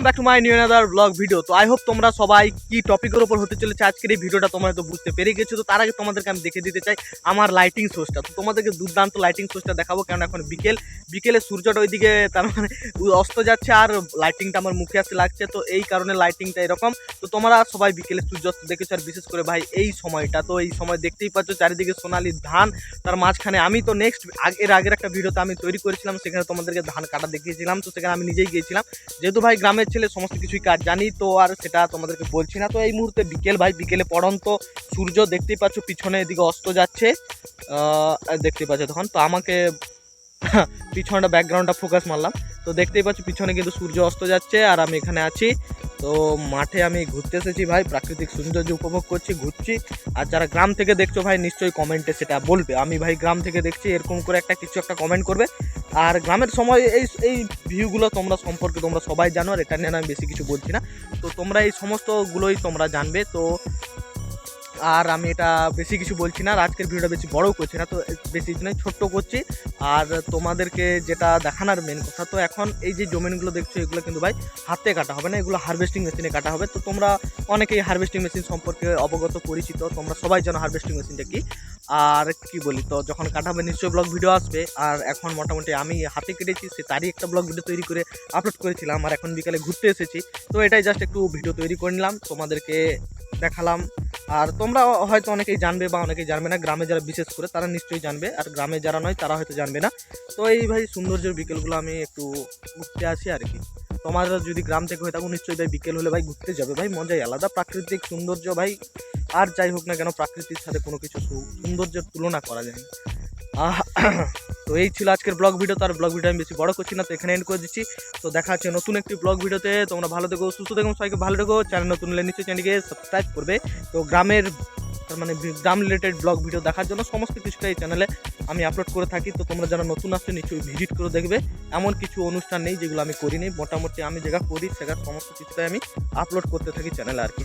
Back to my new another blog video. তো I hope তোমরা সবাই কি টপিকের উপর হতে চলেছে আজকের এই ভিডিওটা তোমরা তো বুঝতে পেরে গেছো। তো তার আগে তোমাদেরকে আমি দেখে দিতে চাই আমার লাইটিং সোর্সটা। তো তোমাদেরকে দুর্দান্ত লাইটিং সোর্সটা দেখাবো, কারণ এখন বিকেলে সূর্যটা ওইদিকে তার মানে অস্ত যাচ্ছে আর লাইটিংটা আমার মুখে আসতে লাগছে, তো এই কারণে লাইটিংটা এরকম। তো তোমরা সবাই বিকেলে সূর্যাস্ত দেখেছো, আর বিশেষ করে ভাই এই সময়টা, তো এই সময় দেখতেই পাচ্ছ চারিদিকে সোনালি ধান, তার মাঝখানে আমি তো নেক্সট এর আগের একটা ভিডিওতে আমি তৈরি করেছিলাম, সেখানে তোমাদেরকে ধান কাটা দেখিয়েছিলাম। তো সেখানে আমি নিজেই গিয়েছিলাম, যেহেতু ভাই গ্রামের ছেলে সমস্ত কিছুই কাজ জানি, তো আর সেটা তোমাদেরকে বলছি না। তো এই মুহূর্তে বিকেল ভাই, বিকেলে পড়ন্ত সূর্য দেখতেই পাচ্ছ, পিছনে এদিকে অস্ত যাচ্ছে দেখতেই পাচ্ছ তখন। তো আমাকে পিছনটা ব্যাকগ্রাউন্ডটা ফোকাস মারলাম, তো দেখতেই পাচ্ছ পিছনে কিন্তু সূর্য অস্ত যাচ্ছে আর আমি এখানে আছি। তো মাঠে আমি ঘুরতে এসেছি ভাই, প্রাকৃতিক সৌন্দর্য উপভোগ করছি, ঘুরছি। আর যারা গ্রাম থেকে দেখছো ভাই নিশ্চয়ই কমেন্টে সেটা বলবে আমি ভাই গ্রাম থেকে দেখছি, এরকম করে কিছু একটা কমেন্ট করবে। আর গ্রামের সময় এই ভিউগুলো তোমরা সম্পর্কে তোমরা সবাই জানো, আর এটা নিয়ে আমি বেশি কিছু বলছি না। তো তোমরা এই সমস্তগুলোই তোমরা জানবে। তো আর আমি এটা বেশি কিছু বলছি না, আর আজকের ভিডিওটা বেশি বড়ও করছি না, তো বেশি নয় ছোট্ট করছি। আর তোমাদেরকে যেটা দেখানোর মেন কথা, তো এখন এই যে জমিনগুলো দেখছো এগুলো কিন্তু ভাই হাতে কাটা হবে না, এগুলো হারভেস্টিং মেশিনে কাটা হবে। তো তোমরা অনেকেই হারভেস্টিং মেশিন সম্পর্কে অবগত পরিচিত, তোমরা সবাই জানো হারভেস্টিং মেশিনটা কি। আর কি বলি, তো যখন কাটা হবে নিশ্চয়ই ব্লগ ভিডিও আসবে। আর এখন মোটামুটি আমি হাতে কেটেছি, সে তারই একটা ব্লগ ভিডিও তৈরি করে আপলোড করেছিলাম, আর এখন বিকালে ঘুরতে এসেছি, তো এটাই জাস্ট একটু ভিডিও তৈরি করে নিলাম, তোমাদেরকে দেখালাম। আর তোমরা হয়তো অনেকেই জানবে বা অনেকেই জানবে না, গ্রামে যারা বিশেষ করে তারা নিশ্চয়ই জানবে, আর গ্রামে যারা নয় তারা হয়তো জানবে না। তো এই ভাই সৌন্দর্যের বিকেলগুলো আমি একটু ঘুরতে আসি আর কি। তোমার যদি গ্রাম থেকে হয়ে থাকো নিশ্চয়ই ভাই বিকেল হলে ভাই ঘুরতে যাবে ভাই, মজাই আলাদা, প্রাকৃতিক সৌন্দর্য ভাই। আর যাই হোক না কেন, প্রাকৃতির সাথে কোনো কিছু সৌন্দর্যের তুলনা করা যায় না। তো এই ছিল আজকের ব্লগ ভিডিও। তার ব্লগ ভিডিও আমি বেশি বড় করছি না, তো এখানে এন্ড করে দিচ্ছি। তো দেখা হচ্ছে নতুন একটি ব্লগ ভিডিওতে। তোমরা ভালো থেকো, সুস্থ থেকো, সবাইকে ভালো থেকো। চ্যানেল নতুন হলে নিশ্চয়ই চ্যানেলকে সাবস্ক্রাইব করবে। তো গ্রামের তার মানে গ্রাম রিলেটেড ব্লগ ভিডিও দেখার জন্য সমস্ত কিছুটা এই চ্যানেলে আমি আপলোড করে থাকি। তো তোমরা যারা নতুন আসছো নিশ্চয়ই ভিজিট করে দেখবে। এমন কিছু অনুষ্ঠান নেই যেগুলো আমি করিনি, মোটামুটি আমি যেটা করি সেটা সমস্ত কিছুটাই আমি আপলোড করতে থাকি চ্যানেলে আর কি।